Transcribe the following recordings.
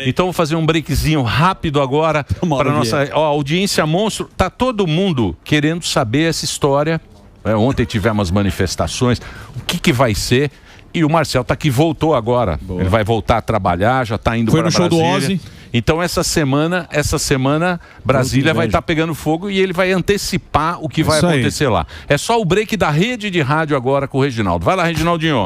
Então vou fazer um breakzinho rápido agora para nossa audiência monstro. Tá todo mundo querendo saber essa história. Ontem tivemos manifestações. O que vai ser? E o Marcel tá aqui, voltou agora. Boa. Ele vai voltar a trabalhar, já tá indo para Brasília. Foi no show do Ozzy. Então essa semana Brasília vai estar pegando fogo e ele vai antecipar o que vai acontecer lá. É só o break da rede de rádio agora com o Reginaldo. Vai lá, Reginaldinho.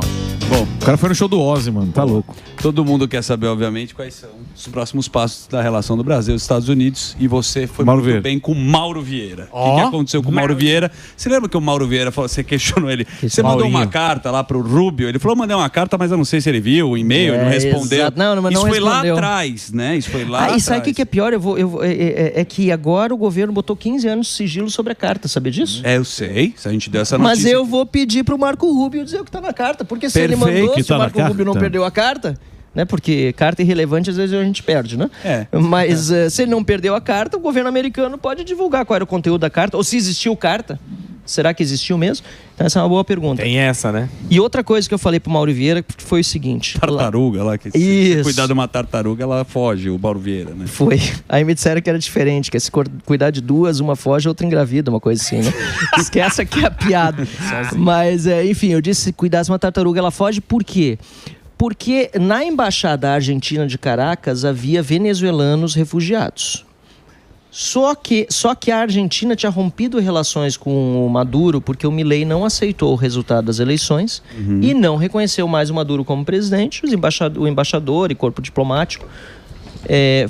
Bom, o cara foi no show do Ozzy, mano. Tá louco. Todo mundo quer saber, obviamente, quais são os próximos passos da relação do Brasil e dos Estados Unidos. E você foi muito bem com o Mauro Vieira. O que aconteceu com o Mauro Vieira? Você lembra que o Mauro Vieira falou, você questionou ele? Você mandou uma carta lá pro Rubio. Ele falou, mandei uma carta, mas eu não sei se ele viu o e-mail, não respondeu. Mas isso não foi respondeu. Lá atrás, né? Isso foi lá atrás. E sabe o que é pior? É que agora o governo botou 15 anos de sigilo sobre a carta, sabia disso? Eu sei. Se a gente deu essa notícia. Mas eu vou pedir pro Marco Rubio dizer o que tá na carta. Porque se ele mandou, se o Marco Rubio não perdeu a carta... Né? Porque carta irrelevante às vezes a gente perde, né? Mas se ele não perdeu a carta, o governo americano pode divulgar qual era o conteúdo da carta, ou se existiu carta. Será que existiu mesmo? Então essa é uma boa pergunta. Tem essa, né? E outra coisa que eu falei pro Mauro Vieira foi o seguinte... Tartaruga lá, que se cuidar de uma tartaruga, ela foge, o Mauro Vieira, né? Foi. Aí me disseram que era diferente, que se cuidar de duas, uma foge, outra engravida, uma coisa assim, né? Esquece aqui a piada. Mas, enfim, eu disse, se cuidasse de uma tartaruga, ela foge, por quê? Porque na embaixada argentina de Caracas havia venezuelanos refugiados. Só que a Argentina tinha rompido relações com o Maduro porque o Milei não aceitou o resultado das eleições e não reconheceu mais o Maduro como presidente. O embaixador e corpo diplomático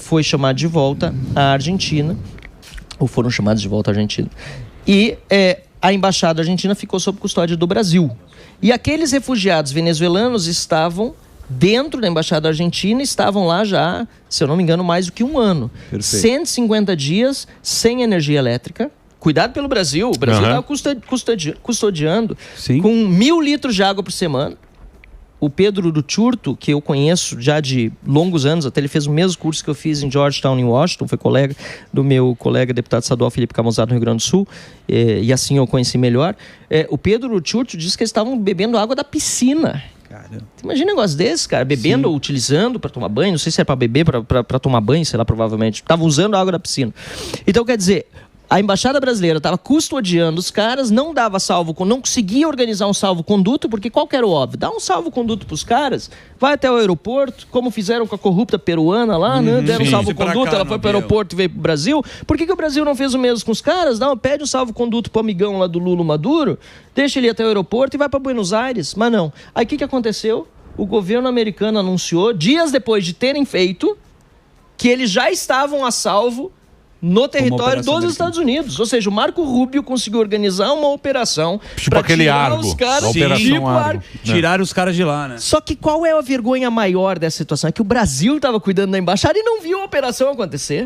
foi chamado de volta à Argentina, ou foram chamados de volta à Argentina. E a embaixada argentina ficou sob custódia do Brasil. E aqueles refugiados venezuelanos estavam dentro da embaixada argentina, estavam lá já, se eu não me engano, mais do que um ano. Perfeito. 150 dias sem energia elétrica. Cuidado pelo Brasil. O Brasil estava custodiando com 1.000 litros de água por semana. O Pedro do Turto, que eu conheço já de longos anos, até ele fez o mesmo curso que eu fiz em Georgetown, em Washington, foi colega do meu colega deputado estadual Felipe Camosado, no Rio Grande do Sul, e assim eu conheci melhor. O Pedro do Turto disse que eles estavam bebendo água da piscina. Caramba. Imagina um negócio desse, cara, bebendo ou utilizando para tomar banho, não sei se é para beber, para tomar banho, sei lá, provavelmente. Estavam usando a água da piscina. Então, quer dizer... A embaixada brasileira estava custodiando os caras, não dava não conseguia organizar um salvo-conduto, porque qual que era o óbvio? Dá um salvo-conduto para os caras, vai até o aeroporto, como fizeram com a corrupta peruana lá, né? Deram um salvo-conduto, ela foi para o aeroporto e veio para o Brasil. Por que o Brasil não fez o mesmo com os caras? Pede um salvo-conduto para o amigão lá do Lula Maduro, deixa ele ir até o aeroporto e vai para Buenos Aires. Mas não. Aí o que aconteceu? O governo americano anunciou, dias depois de terem feito, que eles já estavam a salvo no território dos Estados Unidos. Ou seja, o Marco Rubio conseguiu organizar uma operação para tirar os caras, tirar os caras de lá, né? Só que qual é a vergonha maior dessa situação? É que o Brasil estava cuidando da embaixada e não viu a operação acontecer.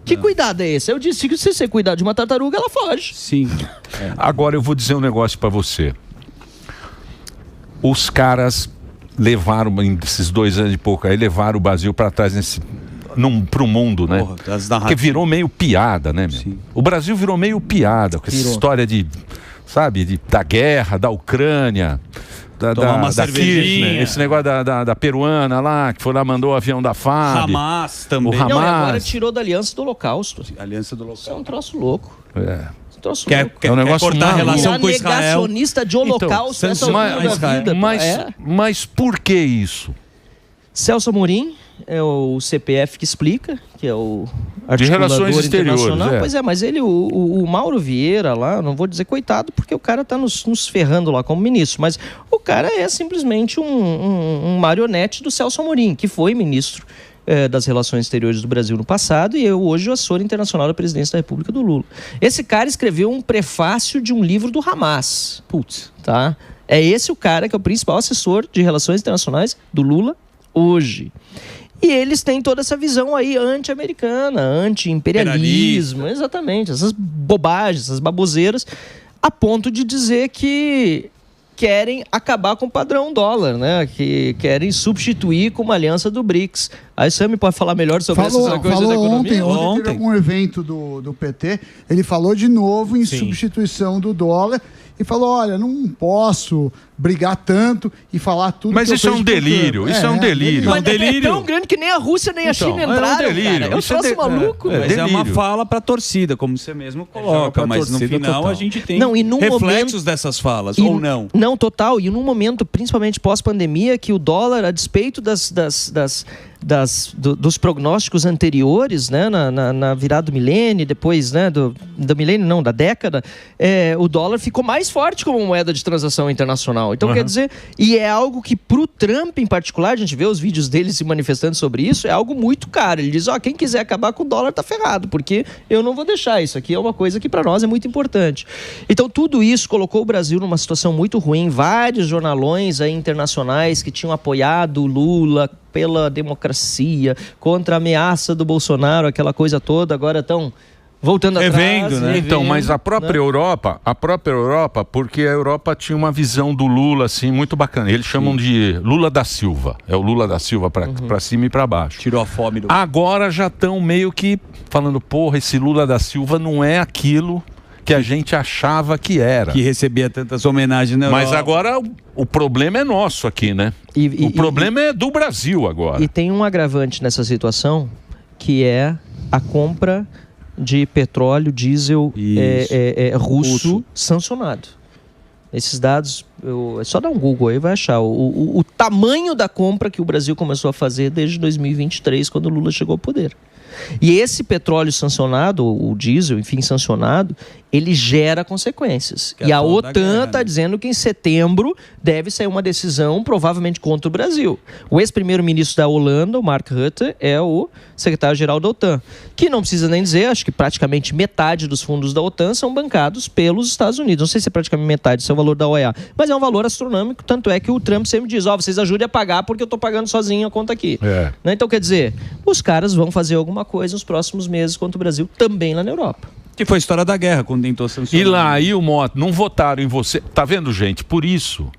Que cuidado é esse? Eu disse que se você cuidar de uma tartaruga, ela foge. Sim. Agora eu vou dizer um negócio para você. Os caras levaram, esses 2 anos e pouco aí, levaram o Brasil para trás pro mundo, né? Porque virou meio piada, né, meu? Sim. O Brasil virou meio piada com essa história da guerra, da Ucrânia, da Kirchner, esse negócio da peruana lá, que foi lá, mandou o avião da FAB. Hamas também. Não, e agora tirou da Aliança do Holocausto. Aliança do Holocausto. Isso é um troço louco. É um negócio cortar a relação com Israel. Negacionista de Holocausto. Mas por que isso? Celso Amorim é o CPF que explica, que é o articulador de relações exteriores. Pois é, mas ele, o Mauro Vieira lá, não vou dizer coitado, porque o cara tá nos ferrando lá como ministro, mas o cara é simplesmente um marionete do Celso Amorim, que foi ministro das Relações Exteriores do Brasil no passado e hoje o assessor internacional da presidência da República do Lula. Esse cara escreveu um prefácio de um livro do Hamas. Tá? É esse o cara que é o principal assessor de relações internacionais do Lula hoje. E eles têm toda essa visão aí anti-americana, anti-imperialismo, exatamente, essas bobagens, essas baboseiras, a ponto de dizer que querem acabar com o padrão dólar, né? Que querem substituir com uma aliança do BRICS. Aí o Sami pode falar melhor sobre essas coisas da economia? Ontem teve um evento do PT, ele falou de novo em substituição do dólar e falou, olha, não posso brigar tanto e falar tudo. Mas isso é um delírio, isso é um delírio. Mas é tão grande que nem a Rússia nem a China entraram, delírio. Cara. É um troço maluco. Mas é uma fala pra torcida, como você mesmo coloca, mas no final total. A gente tem reflexos dessas falas, ou não? Não, total. E num momento, principalmente pós-pandemia, que o dólar, a despeito dos prognósticos anteriores, né, na virada do milênio, depois, né, do milênio não, da década, o dólar ficou mais forte como moeda de transação internacional. Então, quer dizer, e é algo que pro Trump em particular, a gente vê os vídeos dele se manifestando sobre isso, é algo muito caro. Ele diz, quem quiser acabar com o dólar tá ferrado, porque eu não vou deixar. Isso aqui é uma coisa que para nós é muito importante. Então, tudo isso colocou o Brasil numa situação muito ruim. Vários jornalões aí internacionais que tinham apoiado o Lula pela democracia, contra a ameaça do Bolsonaro, aquela coisa toda, agora estão voltando atrás. Né? Então, mas a própria Europa, porque a Europa tinha uma visão do Lula, assim, muito bacana. Eles chamam de Lula da Silva. É o Lula da Silva para cima e para baixo. Tirou a fome do... Agora já estão meio que falando, porra, esse Lula da Silva não é aquilo que a gente achava que era. Que recebia tantas homenagens na Europa. Mas agora o problema é nosso aqui, né? O problema é do Brasil agora. E tem um agravante nessa situação, que é a compra de petróleo, diesel russo sancionado. Esses dados, é só dar um Google aí, vai achar o tamanho da compra que o Brasil começou a fazer desde 2023, quando o Lula chegou ao poder. E esse petróleo sancionado, o diesel, enfim, sancionado, ele gera consequências. E a OTAN está dizendo que em setembro deve sair uma decisão, provavelmente contra o Brasil. O ex-primeiro-ministro da Holanda, o Mark Rutte, é o secretário-geral da OTAN. Que não precisa nem dizer, acho que praticamente metade dos fundos da OTAN são bancados pelos Estados Unidos. Não sei se é praticamente metade, se é o valor da OEA. Mas é um valor astronômico, tanto é que o Trump sempre diz, vocês ajudem a pagar porque eu estou pagando sozinho a conta aqui. Né? Então, quer dizer, os caras vão fazer alguma coisa nos próximos meses contra o Brasil, também lá na Europa. Que foi a história da guerra, quando tentou sancionar. E lá, o Mota, não votaram em você. Tá vendo, gente? Por isso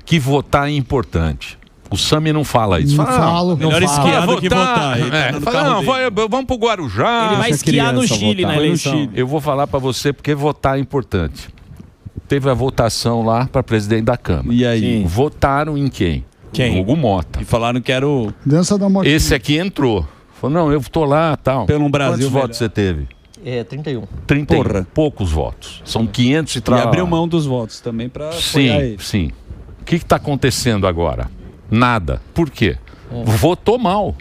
que votar é importante. O Sami não fala isso. Melhor esquiar do que votar. Vamos pro Guarujá. Ele vai esquiar no Chile, na eleição. Eu vou falar para você porque votar é importante. Teve a votação lá para presidente da Câmara. E aí? Votaram em quem? Hugo Mota. E falaram que era o... Dança da Morte. Esse aqui entrou. Falou, não, eu tô lá, tal. Pelo Brasil. Quantos votos você teve? 31. 31. Porra. Poucos votos. São 500 e tal. E abriu mão dos votos também para apoiar ele. Sim. O que está acontecendo agora? Nada. Por quê? Votou mal.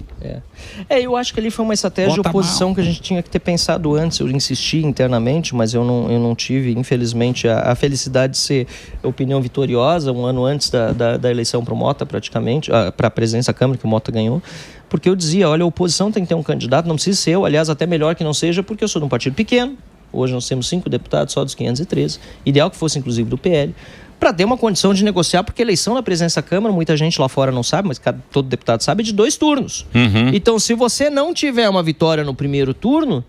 Eu acho que ali foi uma estratégia de oposição que a gente tinha que ter pensado antes. Eu insisti internamente, mas eu não tive, infelizmente, a felicidade de ser opinião vitoriosa um ano antes da eleição para o Mota, praticamente, para a presidência da Câmara, que o Mota ganhou. Porque eu dizia, olha, a oposição tem que ter um candidato, não precisa ser eu, aliás, até melhor que não seja, porque eu sou de um partido pequeno. Hoje nós temos 5 deputados, só dos 513. Ideal que fosse, inclusive, do PL. Para ter uma condição de negociar, porque a eleição na presidência da Câmara, muita gente lá fora não sabe, mas todo deputado sabe, é de 2 turnos. Então, se você não tiver uma vitória no primeiro turno,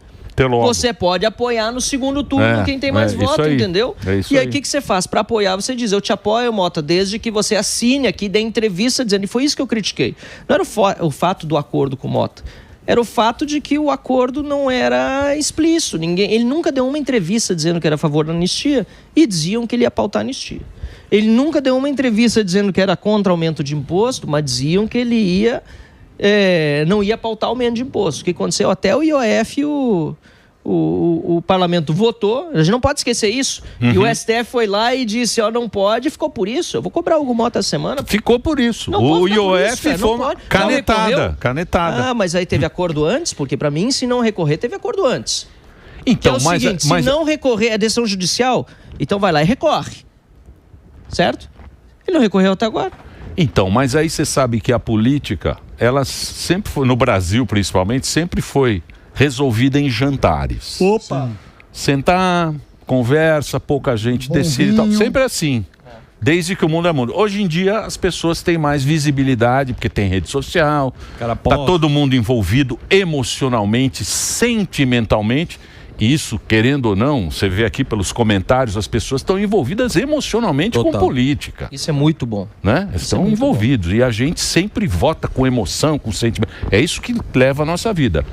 você pode apoiar no segundo turno quem tem mais voto, entendeu? E aí, o que você faz? Para apoiar, você diz, eu te apoio, Mota, desde que você assine aqui, dê entrevista dizendo, e foi isso que eu critiquei. Não era o fato do acordo com o Mota. Era o fato de que o acordo não era explícito. Ele nunca deu uma entrevista dizendo que era a favor da anistia e diziam que ele ia pautar a anistia. Ele nunca deu uma entrevista dizendo que era contra aumento de imposto, mas diziam que ele não ia pautar aumento de imposto. O que aconteceu? Até o IOF o parlamento votou, a gente não pode esquecer isso, e o STF foi lá e disse, não pode, ficou por isso, eu vou cobrar o Hugo Mota essa semana. Ficou por isso. O IOF foi uma canetada. Mas aí teve acordo antes, porque para mim, se não recorrer, teve acordo antes. Então, que é o seguinte, se não recorrer à decisão judicial, então vai lá e recorre. Certo? Ele não recorreu até agora. Então, mas aí você sabe que a política, ela sempre foi, no Brasil principalmente, sempre foi resolvida em jantares. Opa! Sentar, conversa, pouca gente decide e tal. Sempre assim. Desde que o mundo é mundo. Hoje em dia as pessoas têm mais visibilidade, porque tem rede social, tá todo mundo envolvido emocionalmente, sentimentalmente. E isso, querendo ou não, você vê aqui pelos comentários, as pessoas estão envolvidas emocionalmente com política. Isso é muito bom. Né? Estão envolvidos. E a gente sempre vota com emoção, com sentimento. É isso que leva a nossa vida.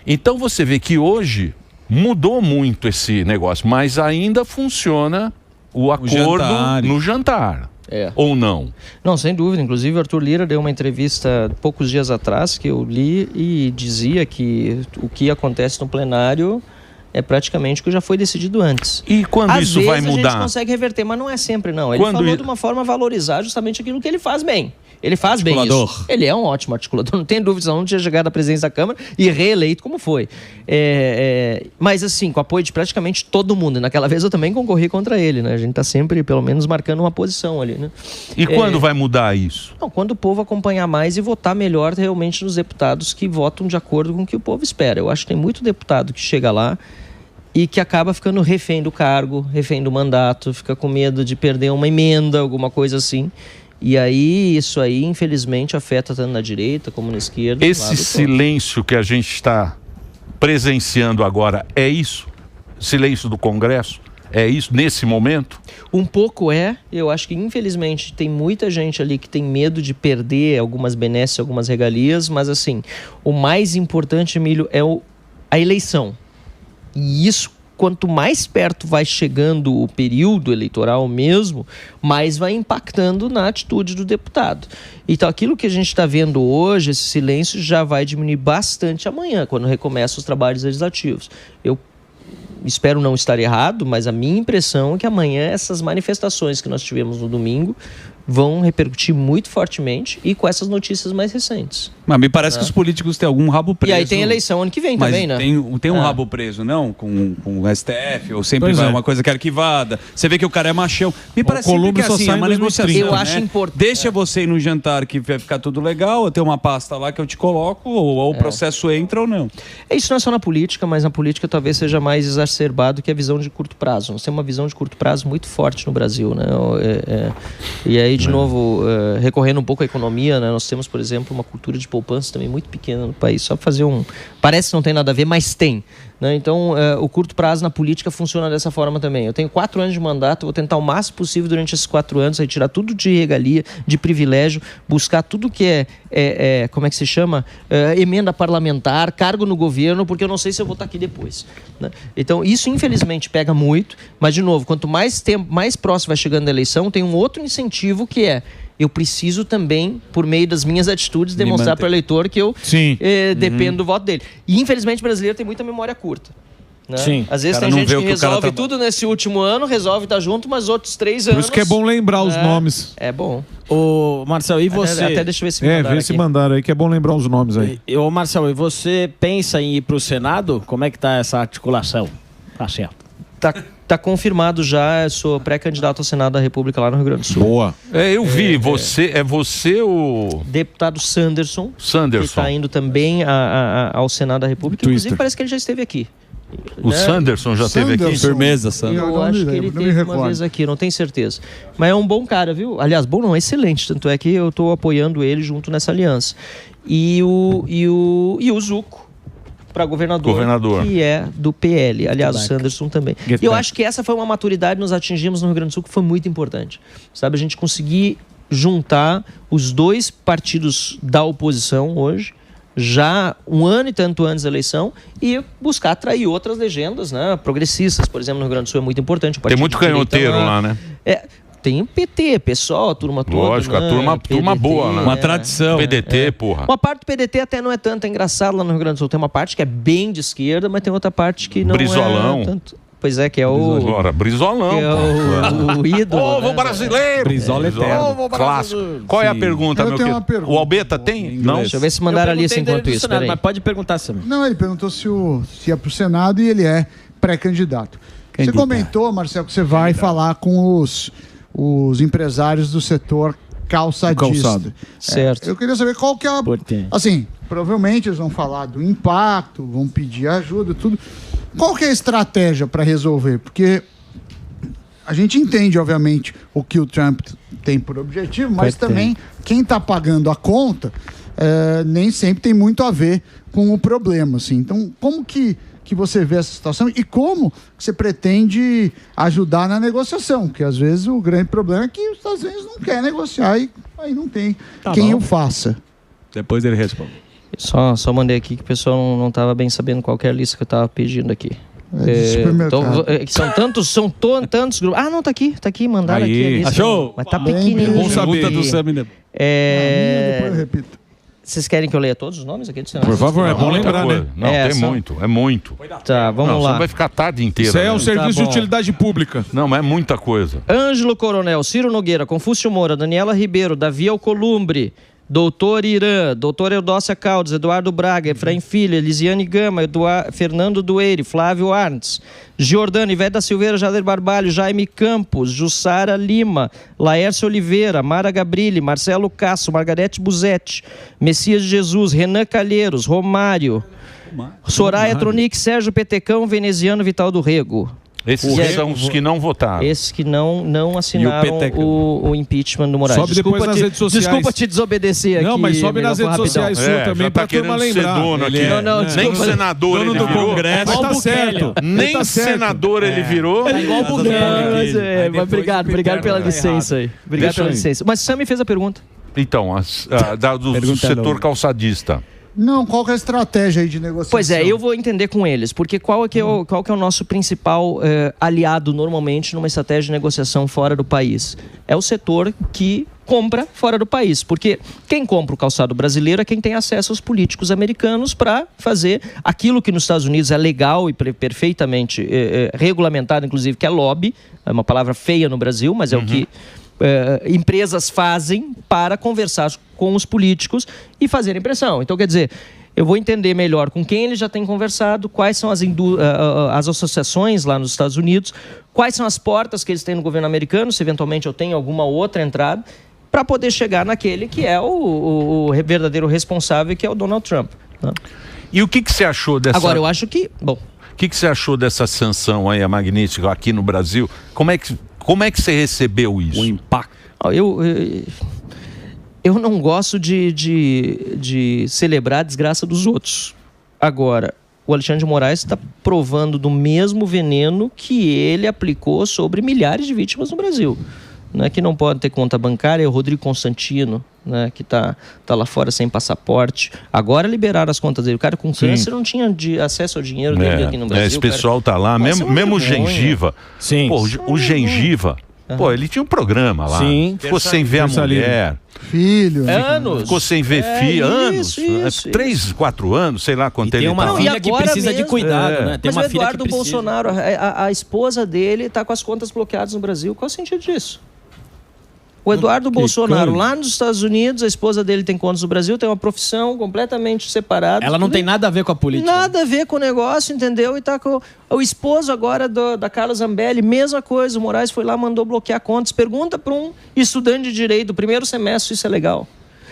Então você vê que hoje mudou muito esse negócio, mas ainda funciona o acordo no jantar. Ou não? Não, sem dúvida. Inclusive, o Arthur Lira deu uma entrevista poucos dias atrás que eu li e dizia que o que acontece no plenário é praticamente o que já foi decidido antes. E quando isso vai mudar? A gente consegue reverter, mas não é sempre, não. Ele falou de uma forma a valorizar justamente aquilo que ele faz bem. Ele faz bem isso. Ele é um ótimo articulador, não tem dúvida, não tinha chegado à presidência da Câmara e reeleito como foi. Mas assim, com apoio de praticamente todo mundo. E naquela vez eu também concorri contra ele, né? A gente está sempre, pelo menos, marcando uma posição ali, né? E quando vai mudar isso? Não, quando o povo acompanhar mais e votar melhor realmente nos deputados que votam de acordo com o que o povo espera. Eu acho que tem muito deputado que chega lá e que acaba ficando refém do cargo, refém do mandato, fica com medo de perder uma emenda, alguma coisa assim. E aí, isso aí, infelizmente, afeta tanto na direita como na esquerda. Esse silêncio que a gente está presenciando agora, é isso? Silêncio do Congresso? É isso nesse momento? Um pouco é. Eu acho que, infelizmente, tem muita gente ali que tem medo de perder algumas benesses, algumas regalias, mas, assim, o mais importante, Emílio, é a eleição. E isso, quanto mais perto vai chegando o período eleitoral mesmo, mais vai impactando na atitude do deputado. Então, aquilo que a gente está vendo hoje, esse silêncio, já vai diminuir bastante amanhã, quando recomeçam os trabalhos legislativos. Eu espero não estar errado, mas a minha impressão é que amanhã essas manifestações que nós tivemos no domingo vão repercutir muito fortemente e com essas notícias mais recentes. Mas me parece que os políticos têm algum rabo preso. E aí tem eleição ano que vem também, né? Tem um rabo preso, não? Com o STF, ou sempre vai uma coisa que é arquivada. Você vê que o cara é machão. Me parece sempre que assim, é uma negociação. Eu acho importante. Deixa você ir no jantar que vai ficar tudo legal, eu tenho uma pasta lá que eu te coloco, ou o processo entra ou não. Isso não é só na política, mas na política talvez seja mais exacerbado que a visão de curto prazo. Nós temos uma visão de curto prazo muito forte no Brasil, né? E aí, de novo, recorrendo um pouco à economia, né? Nós temos, por exemplo, uma cultura de poupança também muito pequena no país. Só para fazer Parece que não tem nada a ver, mas tem. Né? Então, o curto prazo na política funciona dessa forma também. Eu tenho 4 anos de mandato, vou tentar o máximo possível durante esses 4 anos retirar tudo de regalia, de privilégio, buscar tudo que como é que se chama? Emenda parlamentar, cargo no governo, porque eu não sei se eu vou estar aqui depois. Né? Então, isso infelizmente pega muito, mas de novo, quanto mais tempo, mais próximo vai chegando a eleição, tem um outro incentivo que eu preciso também, por meio das minhas atitudes, demonstrar para o eleitor que eu dependo do voto dele. E, infelizmente, o brasileiro tem muita memória curta. Né? Sim. Às vezes tem gente que resolve tudo nesse último ano, resolve estar junto, mas outros 3 anos... Por isso que é bom lembrar os nomes. É bom. Ô, Marcelo, e você? Até deixa eu ver se mandaram vê se mandaram aí, que é bom lembrar os nomes aí. Ô, Marcelo, e você pensa em ir para o Senado? Como é que está essa articulação? Tá certo. Tá confirmado já, eu sou pré-candidato ao Senado da República lá no Rio Grande do Sul. Boa. Eu vi, você o... Deputado Sanderson. Que está indo também ao Senado da República. Inclusive parece que ele já esteve aqui. O Sanderson já esteve aqui? Firmeza, Sanderson. Eu acho que ele teve uma vez aqui, não tenho certeza. Mas é um bom cara, viu? Aliás, bom não, excelente. Tanto é que eu estou apoiando ele junto nessa aliança. E o Zuco, para governador, que é do PL. Aliás, o Sanderson também. E eu acho que essa foi uma maturidade que nós atingimos no Rio Grande do Sul que foi muito importante. Sabe, a gente conseguir juntar os 2 partidos da oposição hoje, já 1 ano e tanto antes da eleição, e buscar atrair outras legendas, né? Progressistas, por exemplo, no Rio Grande do Sul é muito importante. Tem muito canhoteiro lá, né? Tem o PT, PSOL, a turma toda. Lógico, né? a turma boa, né? Uma tradição. PDT, porra. Uma parte do PDT até não é tanto engraçado lá no Rio Grande do Sul. Tem uma parte que é bem de esquerda, mas tem outra parte que não Brizolão. é tanto. Pois é, que é o... Brizolão. Que é o ídolo. Povo brasileiro. Brizola eterno. Clássico. Qual é a pergunta, Eu tenho uma pergunta. O Albeta tem? Não. Deixa eu ver se mandaram ali assim enquanto isso. Senado, mas pode perguntar, Sam. Não, ele perguntou se é pro Senado e ele é pré-candidato. Você comentou, Marcelo, que você vai falar com os empresários do setor calçadista. Certo. Eu queria saber qual que é a... Assim, provavelmente eles vão falar do impacto, vão pedir ajuda, tudo. Qual que é a estratégia para resolver? Porque a gente entende, obviamente, o que o Trump tem por objetivo, mas também quem está pagando a conta nem sempre tem muito a ver com o problema. Assim. Então, como que você vê essa situação e como você pretende ajudar na negociação? Porque, às vezes, o grande problema é que os Estados Unidos não quer negociar e aí não tem quem o faça. Depois ele responde. Só mandei aqui que o pessoal não estava bem sabendo qual que é a lista que eu estava pedindo aqui. São tantos grupos. Ah, não, tá aqui, mandaram aqui. Achou? Mas tá pequenininho. Bom saber. Do Sami, né? Depois eu repito. Vocês querem que eu leia todos os nomes aqui? Por favor, é bom lembrar, né? Não, tem muito, é muito. Tá, vamos lá. Você vai ficar a tarde inteira. Isso aí é um né? serviço de utilidade pública. Não, mas é muita coisa. Ângelo Coronel, Ciro Nogueira, Confúcio Moura, Daniela Ribeiro, Davi Alcolumbre, Doutor Irã, Doutor Eudócia Caldas, Eduardo Braga, Efraim Filho, Elisiane Gama, Fernando Dueire, Flávio Arntz, Giordano, Ivete da Silveira, Jader Barbalho, Jaime Campos, Jussara Lima, Laércio Oliveira, Mara Gabrilli, Marcelo Casso, Margarete Buzetti, Messias de Jesus, Renan Calheiros, Romário, Soraya Tronic, Sérgio Petecão, Veneziano, Vital do Rego. Esses são os que não votaram. Esses que não assinaram o impeachment do Moraes. Sobe depois nas redes sociais. Desculpa te desobedecer aqui. Não, mas sobe nas redes sociais também pra turma lembrar. Nem senador ele virou. Congresso. Mas tá certo. Nem senador ele virou. É igual o Mas obrigado pela licença aí. Obrigado pela licença. Mas Sam me fez a pergunta. Então, do setor calçadista. Não, qual que é a estratégia aí de negociação? Pois é, eu vou entender com eles, porque qual que é o nosso principal aliado normalmente numa estratégia de negociação fora do país? É o setor que compra fora do país, porque quem compra o calçado brasileiro é quem tem acesso aos políticos americanos para fazer aquilo que nos Estados Unidos é legal e perfeitamente regulamentado, inclusive, que é lobby, é uma palavra feia no Brasil, mas é o que empresas fazem para conversar com os políticos e fazerem pressão. Então, quer dizer, eu vou entender melhor com quem ele já tem conversado, quais são as associações lá nos Estados Unidos, quais são as portas que eles têm no governo americano, se eventualmente eu tenho alguma outra entrada, para poder chegar naquele que é o verdadeiro responsável, que é o Donald Trump. Né? E o que você achou dessa... Agora, eu acho que... Bom, o que você achou dessa sanção aí, a Magnífica, aqui no Brasil? Como é que você recebeu isso? O impacto. Eu não gosto de celebrar a desgraça dos outros. Agora, o Alexandre de Moraes está provando do mesmo veneno que ele aplicou sobre milhares de vítimas no Brasil. Né, que não pode ter conta bancária, é o Rodrigo Constantino, né, que tá lá fora sem passaporte. Agora liberaram as contas dele. O cara com câncer não tinha acesso ao dinheiro dele aqui no Brasil. Esse pessoal tá lá, mesmo o Gengiva. Sim. Pô, o Gengiva, pô, ele tinha um programa lá. Sim. Ficou sem ver a mulher. Filho. Anos. Ficou sem ver filho. Anos. Isso. 3, 4 anos, sei lá quanto ele tem uma tá. filha que precisa de cuidado, né? Tem Mas uma o Eduardo filha que precisa. Bolsonaro, a esposa dele está com as contas bloqueadas no Brasil. Qual é o sentido disso? O Eduardo Bolsonaro, lá nos Estados Unidos, a esposa dele tem contas no Brasil, tem uma profissão completamente separada. Ela não tem nada a ver com a política. Nada a ver com o negócio, entendeu? E tá com o esposo agora da Carla Zambelli, mesma coisa. O Moraes foi lá, mandou bloquear contas. Pergunta para um estudante de direito do primeiro semestre se isso é legal.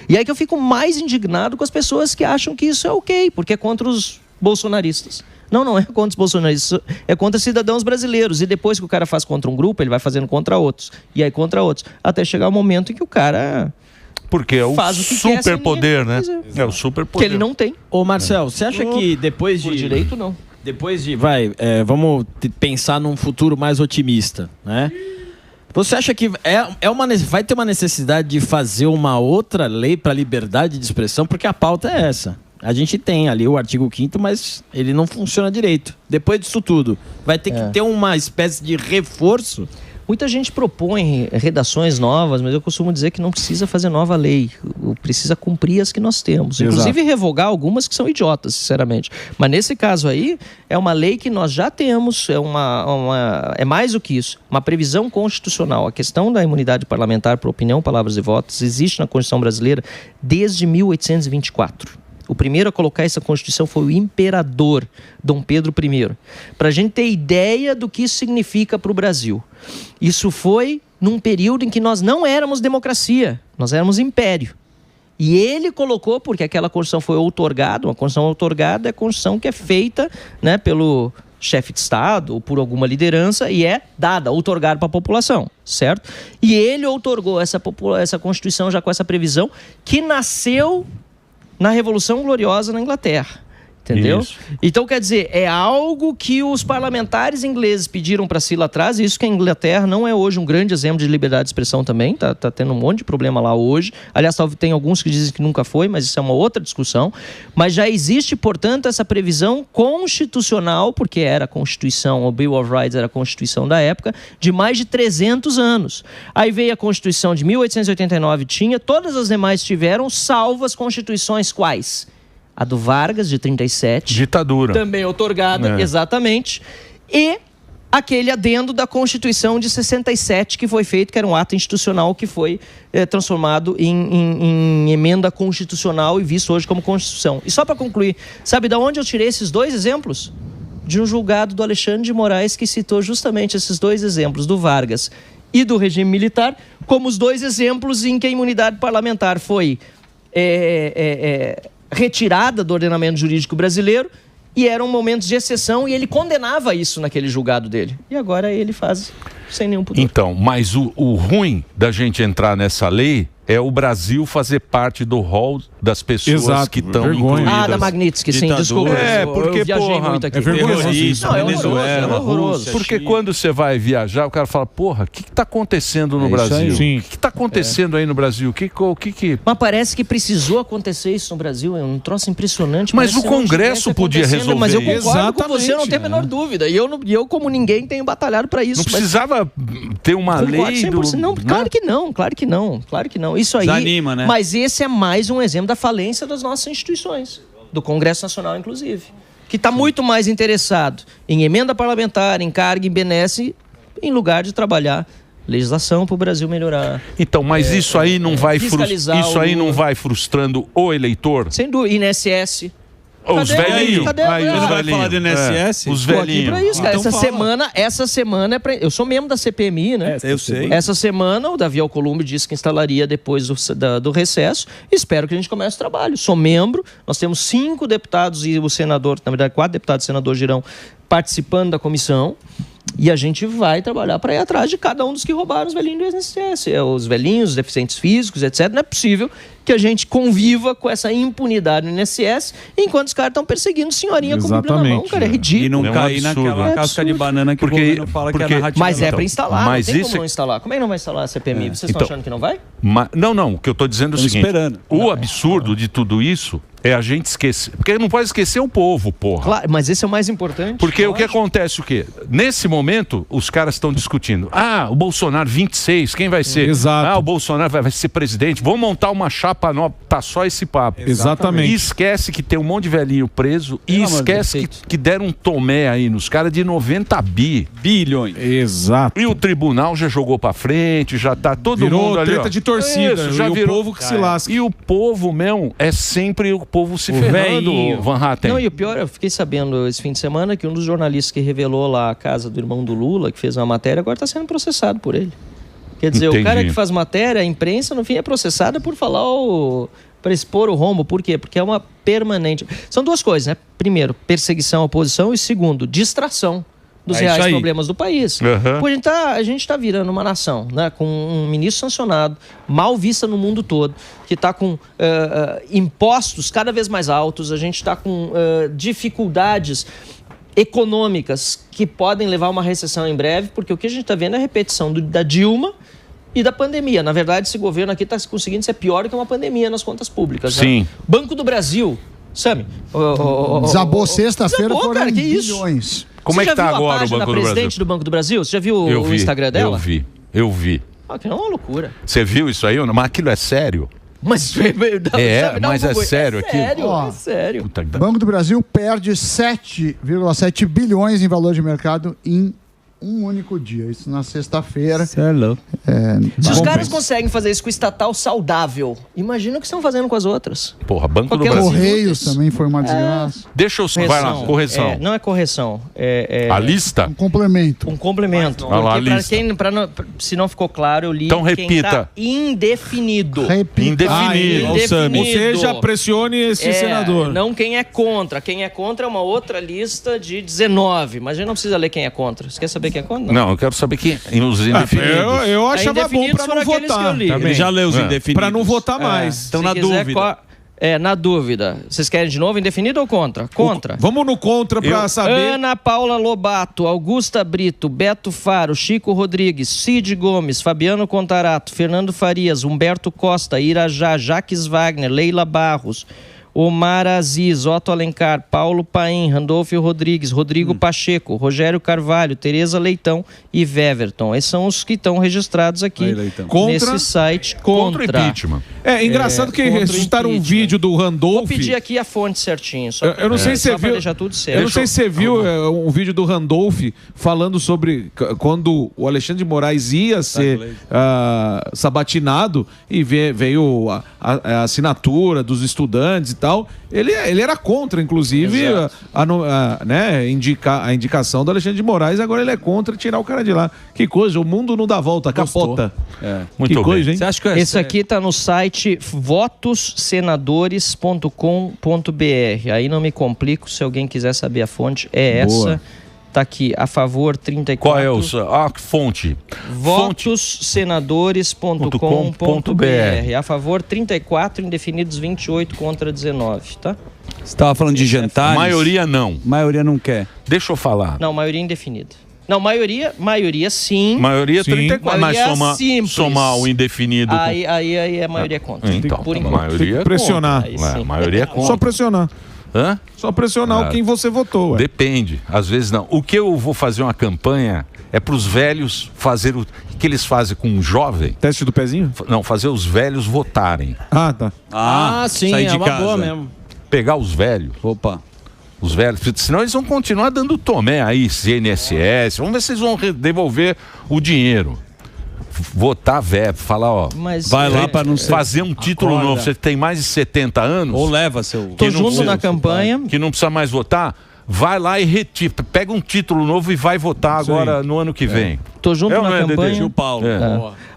E aí que eu fico mais indignado com as pessoas que acham que isso é ok, porque é contra os bolsonaristas. Não é contra os bolsonaristas, é contra cidadãos brasileiros. E depois que o cara faz contra um grupo, ele vai fazendo contra outros. E aí contra outros. Até chegar o momento em que o cara... Porque é o superpoder, né? É o superpoder. Que ele não tem. Ô, Marcel, você acha que depois de... Por direito, não. Depois de... vamos pensar num futuro mais otimista, né? Você acha que vai ter uma necessidade de fazer uma outra lei para liberdade de expressão? Porque a pauta é essa. A gente tem ali o artigo 5º, mas ele não funciona direito. Depois disso tudo, vai ter que ter uma espécie de reforço. Muita gente propõe redações novas, mas eu costumo dizer que não precisa fazer nova lei. Precisa cumprir as que nós temos. Exato. Inclusive revogar algumas que são idiotas, sinceramente. Mas nesse caso aí, é uma lei que nós já temos, é mais do que isso, uma previsão constitucional. A questão da imunidade parlamentar por opinião, palavras e votos existe na Constituição brasileira desde 1824. O primeiro a colocar essa Constituição foi o imperador Dom Pedro I. Para a gente ter ideia do que isso significa para o Brasil. Isso foi num período em que nós não éramos democracia, nós éramos império. E ele colocou, porque aquela Constituição foi outorgada, uma Constituição outorgada é a Constituição que é feita, né, pelo chefe de Estado ou por alguma liderança e é dada, outorgada para a população, certo? E ele outorgou essa Constituição já com essa previsão que nasceu na Revolução Gloriosa na Inglaterra, Entendeu? Isso. Então, quer dizer, é algo que os parlamentares ingleses pediram para si lá atrás, e isso que a Inglaterra não é hoje um grande exemplo de liberdade de expressão também, tá tendo um monte de problema lá hoje. Aliás, tem alguns que dizem que nunca foi, mas isso é uma outra discussão. Mas já existe, portanto, essa previsão constitucional, porque era a Constituição, o Bill of Rights era a Constituição da época, de mais de 300 anos. Aí veio a Constituição de 1889, tinha, todas as demais tiveram, salvo as constituições quais? A do Vargas, de 37. Ditadura. Também outorgada, exatamente. E aquele adendo da Constituição de 67 que foi feito, que era um ato institucional que foi transformado em emenda constitucional e visto hoje como Constituição. E só para concluir, sabe de onde eu tirei esses dois exemplos? De um julgado do Alexandre de Moraes que citou justamente esses dois exemplos, do Vargas e do regime militar, como os dois exemplos em que a imunidade parlamentar foi retirada do ordenamento jurídico brasileiro e eram momentos de exceção e ele condenava isso naquele julgado dele. E agora ele faz sem nenhum pudor. Então, mas o ruim da gente entrar nessa lei é o Brasil fazer parte do rol das pessoas que estão incluídas. Ah, da Magnitsky, sim, desculpa. Porque, eu viajei muito aqui. É vergonhoso. Não, é horroroso. Porque quando você vai viajar, o cara fala, porra, o que está acontecendo no Brasil? O que está acontecendo aí no Brasil? Mas parece que precisou acontecer isso no Brasil, é um troço impressionante. Mas o Congresso podia resolver. Mas eu concordo com você, não tem a menor dúvida. E eu, como ninguém, tenho batalhado para isso. Não precisava ter uma lei Não, claro que não, claro que não, claro que não. Isso aí, desanima, né? Mas esse é mais um exemplo da falência das nossas instituições, do Congresso Nacional, inclusive, que está muito mais interessado em emenda parlamentar, em carga, em benesse, em lugar de trabalhar legislação para o Brasil melhorar. Então, mas isso aí não vai não vai frustrando o eleitor? Sem dúvida, INSS. Os velhinhos. Aí você vai falar de INSS? Os velhinhos. Pra isso, cara. Essa semana é pra... Eu sou membro da CPMI, né? Eu sei. Essa semana o Davi Alcolumbre disse que instalaria depois do recesso. Espero que a gente comece o trabalho. Sou membro. Nós temos 5 deputados e o senador, na verdade 4 deputados e o senador Girão participando da comissão. E a gente vai trabalhar para ir atrás de cada um dos que roubaram os velhinhos do INSS. Os velhinhos, os deficientes físicos, etc. Não é possível que a gente conviva com essa impunidade no INSS enquanto os caras estão perseguindo senhorinha com o Bíblia na mão, cara. É ridículo. E não cair naquela casca de banana que o governo fala que é a narrativa. Mas é para instalar, não tem como não instalar. Como é que não vai instalar a CPMI? Vocês estão achando que não vai? Não. O que eu estou dizendo é o seguinte. O absurdo de tudo isso é a gente esquecer. Porque não pode esquecer o povo, porra. Claro, mas esse é o mais importante. Porque o que acontece, o quê? Nesse momento, os caras estão discutindo. Ah, o Bolsonaro 26, quem vai ser? Exato. Ah, o Bolsonaro vai ser presidente. Vamos montar uma chapa nova. Tá só esse papo. Exatamente. E esquece que tem um monte de velhinho preso. E esquece que deram um tomé aí nos caras de 90 bilhões. Exato. E o tribunal já jogou pra frente, já tá todo mundo ali. Virou treta de torcida. Isso, já virou o povo que se lasca. E o povo, mesmo, é sempre o povo se ferrando, Van Hatten. Não, e o pior, eu fiquei sabendo esse fim de semana que um dos jornalistas que revelou lá a casa do irmão do Lula, que fez uma matéria, agora está sendo processado por ele. Quer dizer, o cara que faz matéria, a imprensa, no fim, é processada por falar para expor o rombo. Por quê? Porque é uma permanente... São duas coisas, né? Primeiro, perseguição à oposição e segundo, distração dos reais problemas do país. Porque a gente está virando uma nação, né, com um ministro sancionado, mal vista no mundo todo, que está com impostos cada vez mais altos, a gente está com dificuldades econômicas que podem levar a uma recessão em breve, porque o que a gente está vendo é a repetição da Dilma e da pandemia. Na verdade, esse governo aqui está conseguindo ser pior que uma pandemia nas contas públicas. Sim. Né? Banco do Brasil, sabe? Desabou sexta-feira, foram cara, que bilhões. Isso? Como é que tá agora o Banco do Brasil? Presidente do Banco do Brasil? Você já viu o Instagram dela? Eu vi. Que é uma loucura. Você viu isso aí? Mas aquilo é sério? Mas mas é sério aqui? É sério. Banco do Brasil perde 7,7 bilhões em valor de mercado em um único dia. Isso na sexta-feira. Isso é louco. Se os caras conseguem fazer isso com o estatal saudável, imagina o que estão fazendo com as outras. Porra, Banco do Brasil. Correios também foi uma desgraça. Deixa eu... Vai lá, correção. Não é correção. A lista? Um complemento. Um complemento. Porque se não ficou claro, eu li. Então repita. Tá indefinido. Indefinido. Ou seja, pressione esse senador. Não quem é contra. Quem é contra é uma outra lista de 19. Mas a gente não precisa ler quem é contra. Você quer saber quem é contra? Não, eu quero saber quem os indefinidos. Eu achava bom pra não votar. Ele já leu os indefinidos. Pra não votar mais. Estão na dúvida. Na dúvida, vocês querem de novo indefinido ou contra? Contra. Vamos no contra para saber. Ana Paula Lobato, Augusta Brito, Beto Faro, Chico Rodrigues, Cid Gomes, Fabiano Contarato, Fernando Farias, Humberto Costa, Irajá, Jaques Wagner, Leila Barros, Omar Aziz, Otto Alencar, Paulo Paim, Randolfo Rodrigues, Rodrigo Pacheco, Rogério Carvalho, Tereza Leitão e Weverton. Esses são os que estão registrados aqui nesse site contra impeachment. É engraçado que ressuscitaram um vídeo do Randolph. Vou pedir aqui a fonte certinho. Eu não sei se você viu. Deixar tudo certo. Eu não sei se você viu um vídeo do Randolph falando sobre quando o Alexandre de Moraes ia ser sabatinado e veio a assinatura dos estudantes e tal. Ele era contra, inclusive, a indicação do Alexandre de Moraes. Agora ele é contra tirar o cara de lá. Que coisa, o mundo não dá volta, capota. Muito que coisa, hein? Você acha que esse aqui está no site votossenadores.com.br. Aí não me complico, se alguém quiser saber a fonte, essa. Tá aqui, a favor 34. Qual é a fonte? Votossenadores.com.br. A favor 34, indefinidos 28, contra 19, tá? Você estava falando de jantares? Maioria não. Maioria não quer. Deixa eu falar. Não, maioria indefinida. Não, maioria sim. Maioria 34, maioria mas somar o indefinido. Aí a maioria é contra. Então, por enquanto. Maioria tem que pressionar. Maioria é contra. Só pressionar. Hã? Só pressionar quem você votou. Ué. Depende, às vezes não. O que eu vou fazer uma campanha é para os velhos fazer o que eles fazem com um jovem. Teste do pezinho? Não, fazer os velhos votarem. Ah, tá. Sim, sair de uma casa. boa mesmo. Pegar os velhos. Opa. Os velhos, senão eles vão continuar dando tomé aí, CNSS. Vamos ver se eles vão devolver o dinheiro. Votar velho, falar, vai lá para não ser... fazer um título novo. Você tem mais de 70 anos. Ou leva seu... Tô junto na campanha. Que não precisa mais votar. Vai lá e retira. Pega um título novo e vai votar agora no ano que vem. Tô junto na campanha. O Paulo.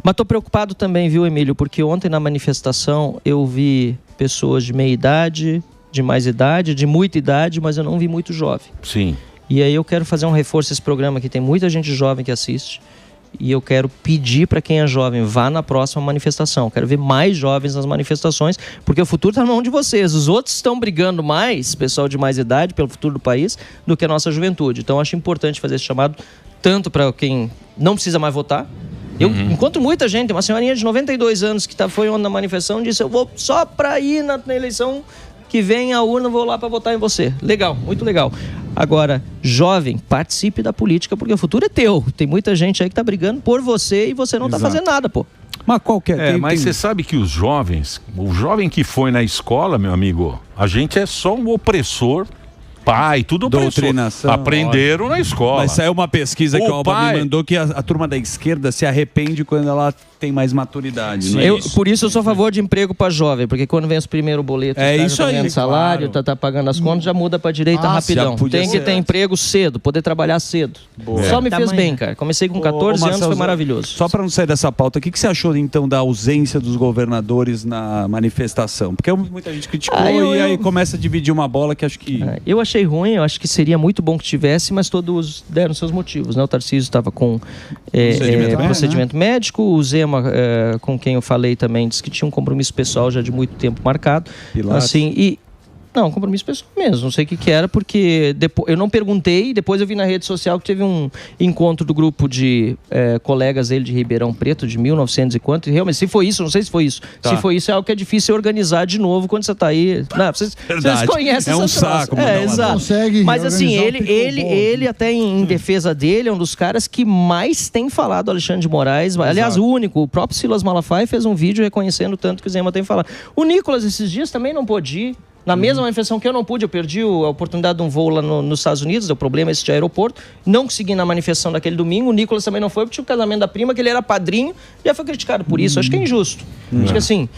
Mas tô preocupado também, viu, Emílio? Porque ontem na manifestação eu vi pessoas de meia idade, de mais idade, de muita idade, mas eu não vi muito jovem. Sim. E aí eu quero fazer um reforço esse programa que tem muita gente jovem que assiste. E eu quero pedir para quem é jovem, vá na próxima manifestação. Quero ver mais jovens nas manifestações, porque o futuro está na mão de vocês. Os outros estão brigando mais, pessoal de mais idade, pelo futuro do país, do que a nossa juventude. Então, acho importante fazer esse chamado, tanto para quem não precisa mais votar. Eu encontro muita gente, uma senhorinha de 92 anos que foi ontem na manifestação, disse, eu vou só para ir na eleição que vem a urna, vou lá para votar em você. Legal, muito legal. Agora, jovem, participe da política, porque o futuro é teu. Tem muita gente aí que tá brigando por você e você não tá fazendo nada, pô. Mas qualquer... mas você sabe que os jovens, o jovem que foi na escola, meu amigo, a gente é só um opressor, pai, tudo doutrinação. Aprenderam na escola. Mas saiu uma pesquisa que o Alba me mandou que a turma da esquerda se arrepende quando ela tem mais maturidade. Não é isso? Por isso eu sou a favor de emprego para jovem, porque quando vem os primeiros boletos, isso aí, ganhando salário, tá pagando as contas, já muda para direita rapidão. Tem que ter emprego cedo, poder trabalhar cedo. Só me fez bem, cara. Comecei com 14 anos, foi maravilhoso. Só para não sair dessa pauta, o que você achou então da ausência dos governadores na manifestação? Porque muita gente criticou e aí começa a dividir uma bola que acho que... Eu achei ruim, eu acho que seria muito bom que tivesse, mas todos deram seus motivos, né? O Tarcísio estava com procedimento médico, o Zema, com quem eu falei também, disse que tinha um compromisso pessoal já de muito tempo marcado. Pilates. Assim, não, compromisso pessoal mesmo, não sei o que era, porque depois, eu não perguntei, depois eu vi na rede social que teve um encontro do grupo de colegas dele de Ribeirão Preto, de 1900 e quanto, e realmente, se foi isso, não sei se foi isso. Se foi isso, é algo que é difícil organizar de novo quando você tá aí. Não, vocês conhecem essa saco, exato. Consegue. Mas assim, ele até em defesa dele, é um dos caras que mais tem falado Alexandre de Moraes, aliás, o único, o próprio Silas Malafaia fez um vídeo reconhecendo tanto que o Zema tem falado. O Nicolas, esses dias, também não pôde ir. Na mesma manifestação que eu não pude, eu perdi a oportunidade de um voo lá nos Estados Unidos, deu problema esse de aeroporto, não consegui ir na manifestação daquele domingo, o Nicolas também não foi, porque tinha o casamento da prima, que ele era padrinho, já foi criticado por isso, acho que é injusto. Acho que assim,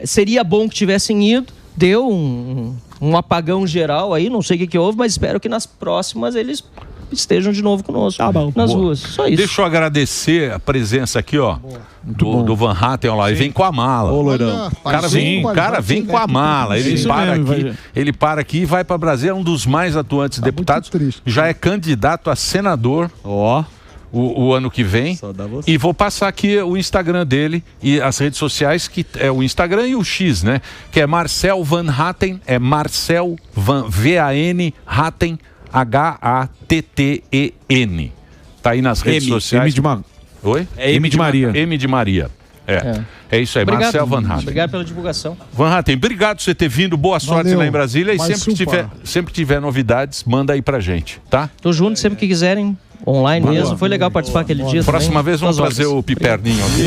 seria bom que tivessem ido, deu um apagão geral aí, não sei o que houve, mas espero que nas próximas eles estejam de novo conosco nas ruas. Só isso. Deixa eu agradecer a presença aqui, ó, do Van Hatten lá. Ele vem com a mala. Ô, Loirão. O cara vem com a mala. Ele para aqui e vai para Brasília. É um dos mais atuantes deputados. Já é candidato a senador. o ano que vem. E vou passar aqui o Instagram dele e as redes sociais, que é o Instagram e o X, né? Que é Marcel Van Hatten, é Marcel Van, V-A-N, Hatten, H-A-T-T-E-N. Tá aí nas redes sociais. Oi? É M de Maria. M de Maria. É isso aí, Obrigado. Marcel Van Hatten. Obrigado pela divulgação. Van Hatten, obrigado por você ter vindo, boa sorte lá em Brasília e sempre que tiver novidades, manda aí pra gente, tá? Tô junto sempre que quiserem, online mesmo. Foi legal participar aquele dia. Próxima vez vamos trazer o Piperninho aqui.